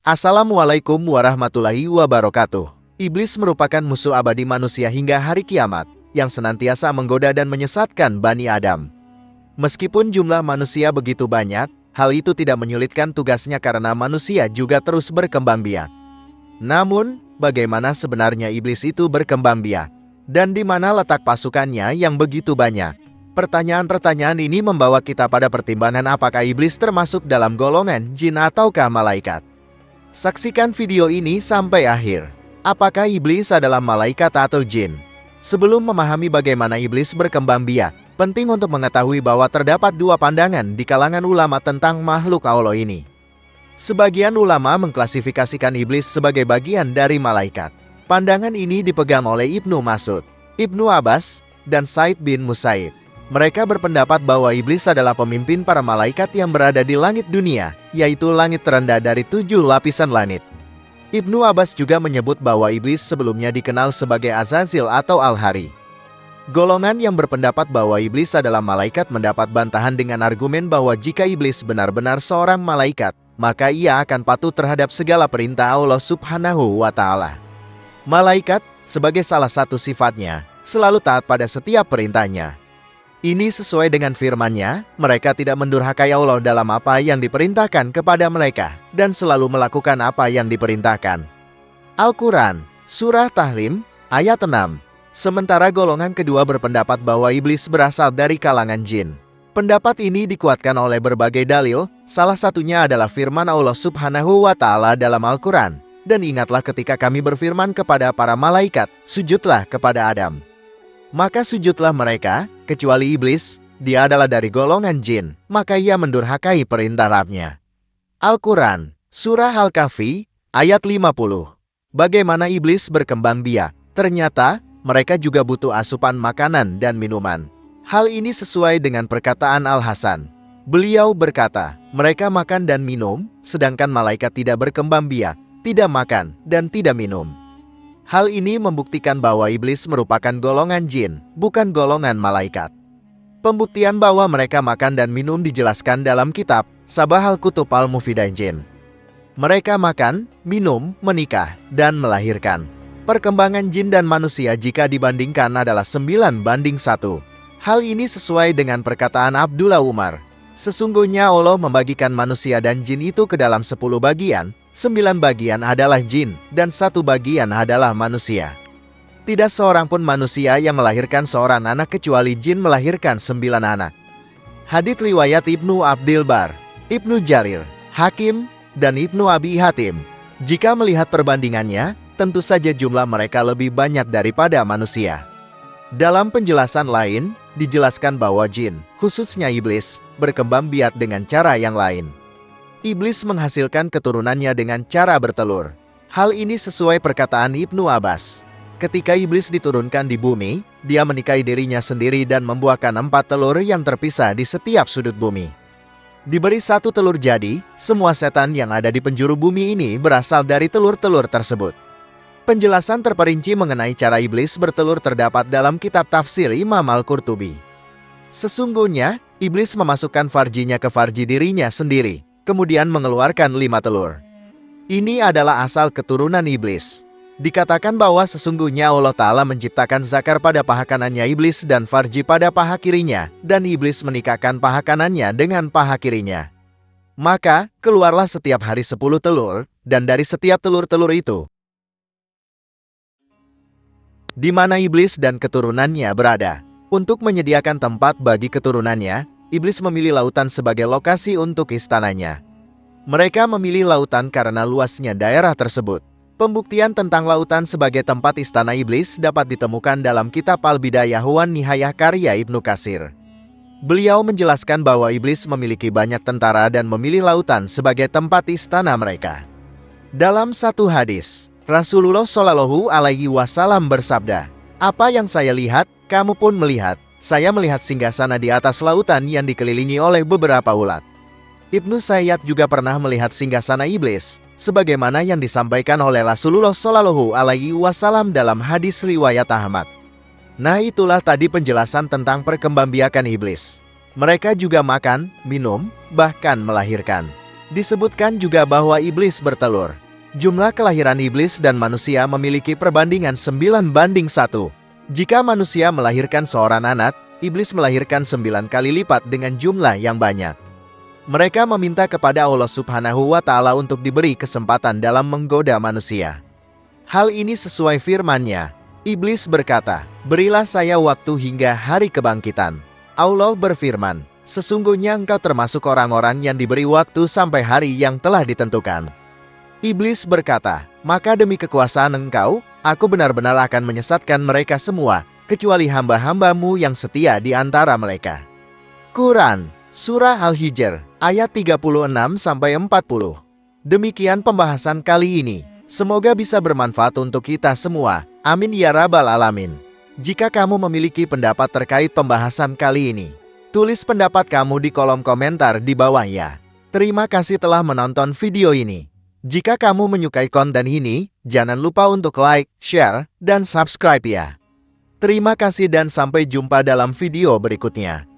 Assalamualaikum warahmatullahi wabarakatuh. Iblis merupakan musuh abadi manusia hingga hari kiamat, yang senantiasa menggoda dan menyesatkan Bani Adam. Meskipun jumlah manusia begitu banyak, hal itu tidak menyulitkan tugasnya karena manusia juga terus berkembang biak. Namun, bagaimana sebenarnya iblis itu berkembang biak? Dan di mana letak pasukannya yang begitu banyak? Pertanyaan-pertanyaan ini membawa kita pada pertimbangan apakah iblis termasuk dalam golongan jin ataukah malaikat. Saksikan video ini sampai akhir. Apakah iblis adalah malaikat atau jin? Sebelum memahami bagaimana iblis berkembang biak, penting untuk mengetahui bahwa terdapat dua pandangan di kalangan ulama tentang makhluk Allah ini. Sebagian ulama mengklasifikasikan iblis sebagai bagian dari malaikat. Pandangan ini dipegang oleh Ibnu Mas'ud, Ibnu Abbas, dan Said bin Musaib. Mereka berpendapat bahwa iblis adalah pemimpin para malaikat yang berada di langit dunia, yaitu langit terendah dari 7 lapisan langit. Ibnu Abbas juga menyebut bahwa iblis sebelumnya dikenal sebagai Azazil atau Al-Hari. Golongan yang berpendapat bahwa iblis adalah malaikat mendapat bantahan dengan argumen bahwa jika iblis benar-benar seorang malaikat, maka ia akan patuh terhadap segala perintah Allah Subhanahu wa Ta'ala. Malaikat, sebagai salah satu sifatnya, selalu taat pada setiap perintahnya. Ini sesuai dengan firman-Nya, mereka tidak mendurhakai Allah dalam apa yang diperintahkan kepada mereka, dan selalu melakukan apa yang diperintahkan. Al-Quran, Surah Tahrim, ayat 6. Sementara golongan kedua berpendapat bahwa iblis berasal dari kalangan jin. Pendapat ini dikuatkan oleh berbagai dalil, salah satunya adalah firman Allah Subhanahu wa Ta'ala dalam Al-Quran. Dan ingatlah ketika kami berfirman kepada para malaikat, sujudlah kepada Adam. Maka sujudlah mereka, kecuali iblis, dia adalah dari golongan jin, maka ia mendurhakai perintah Rabb-Nya. Al-Quran, Surah Al-Kahfi, ayat 50. Bagaimana iblis berkembang biak? Ternyata, mereka juga butuh asupan makanan dan minuman. Hal ini sesuai dengan perkataan Al-Hasan. Beliau berkata, mereka makan dan minum, sedangkan malaikat tidak berkembang biak, tidak makan, dan tidak minum. Hal ini membuktikan bahwa iblis merupakan golongan jin, bukan golongan malaikat. Pembuktian bahwa mereka makan dan minum dijelaskan dalam kitab Sabah Al-Kutub Al-Mufidah Jin. Mereka makan, minum, menikah, dan melahirkan. Perkembangan jin dan manusia jika dibandingkan adalah 9:1. Hal ini sesuai dengan perkataan Abdullah Umar. Sesungguhnya Allah membagikan manusia dan jin itu ke dalam 10 bagian, 9 bagian adalah jin, dan 1 bagian adalah manusia. Tidak seorang pun manusia yang melahirkan seorang anak kecuali jin melahirkan 9 anak. Hadits riwayat Ibnu Abdil Bar, Ibnu Jarir, Hakim, dan Ibnu Abi Hatim. Jika melihat perbandingannya, tentu saja jumlah mereka lebih banyak daripada manusia. Dalam penjelasan lain, dijelaskan bahwa jin, khususnya iblis, berkembang biak dengan cara yang lain. Iblis menghasilkan keturunannya dengan cara bertelur. Hal ini sesuai perkataan Ibnu Abbas. Ketika iblis diturunkan di bumi, dia menikahi dirinya sendiri dan membuahkan 4 telur yang terpisah di setiap sudut bumi. Diberi 1 telur jadi, semua setan yang ada di penjuru bumi ini berasal dari telur-telur tersebut. Penjelasan terperinci mengenai cara iblis bertelur terdapat dalam kitab tafsir Imam Al-Qurtubi. Sesungguhnya, iblis memasukkan farjinya ke farji dirinya sendiri, kemudian mengeluarkan 5 telur. Ini adalah asal keturunan iblis. Dikatakan bahwa sesungguhnya Allah Ta'ala menciptakan zakar pada paha kanannya iblis dan farji pada paha kirinya, dan iblis menikahkan paha kanannya dengan paha kirinya. Maka, keluarlah setiap hari 10 telur, dan dari setiap telur-telur itu, di mana iblis dan keturunannya berada. Untuk menyediakan tempat bagi keturunannya, iblis memilih lautan sebagai lokasi untuk istananya. Mereka memilih lautan karena luasnya daerah tersebut. Pembuktian tentang lautan sebagai tempat istana iblis dapat ditemukan dalam kitab Al-Bidayah wan Nihayah karya Ibnu Katsir. Beliau menjelaskan bahwa iblis memiliki banyak tentara dan memilih lautan sebagai tempat istana mereka. Dalam satu hadis, Rasulullah Shallallahu Alaihi Wasallam bersabda, "Apa yang saya lihat, kamu pun melihat. Saya melihat singgasana di atas lautan yang dikelilingi oleh beberapa ulat." Ibnu Sayyad juga pernah melihat singgasana iblis, sebagaimana yang disampaikan oleh Rasulullah Shallallahu Alaihi Wasallam dalam hadis riwayat Ahmad. Nah, itulah tadi penjelasan tentang perkembangbiakan iblis. Mereka juga makan, minum, bahkan melahirkan. Disebutkan juga bahwa iblis bertelur. Jumlah kelahiran iblis dan manusia memiliki perbandingan 9:1. Jika manusia melahirkan seorang anak, iblis melahirkan 9 kali lipat dengan jumlah yang banyak. Mereka meminta kepada Allah Subhanahu wa Ta'ala untuk diberi kesempatan dalam menggoda manusia. Hal ini sesuai firman-Nya. Iblis berkata, "Berilah saya waktu hingga hari kebangkitan." Allah berfirman, "Sesungguhnya engkau termasuk orang-orang yang diberi waktu sampai hari yang telah ditentukan." Iblis berkata, "Maka demi kekuasaan engkau, aku benar-benar akan menyesatkan mereka semua, kecuali hamba-hambamu yang setia di antara mereka." Quran, Surah Al-Hijr, ayat 36-40. Demikian pembahasan kali ini. Semoga bisa bermanfaat untuk kita semua. Amin ya rabbal alamin. Jika kamu memiliki pendapat terkait pembahasan kali ini, tulis pendapat kamu di kolom komentar di bawah ya. Terima kasih telah menonton video ini. Jika kamu menyukai konten ini, jangan lupa untuk like, share, dan subscribe ya. Terima kasih dan sampai jumpa dalam video berikutnya.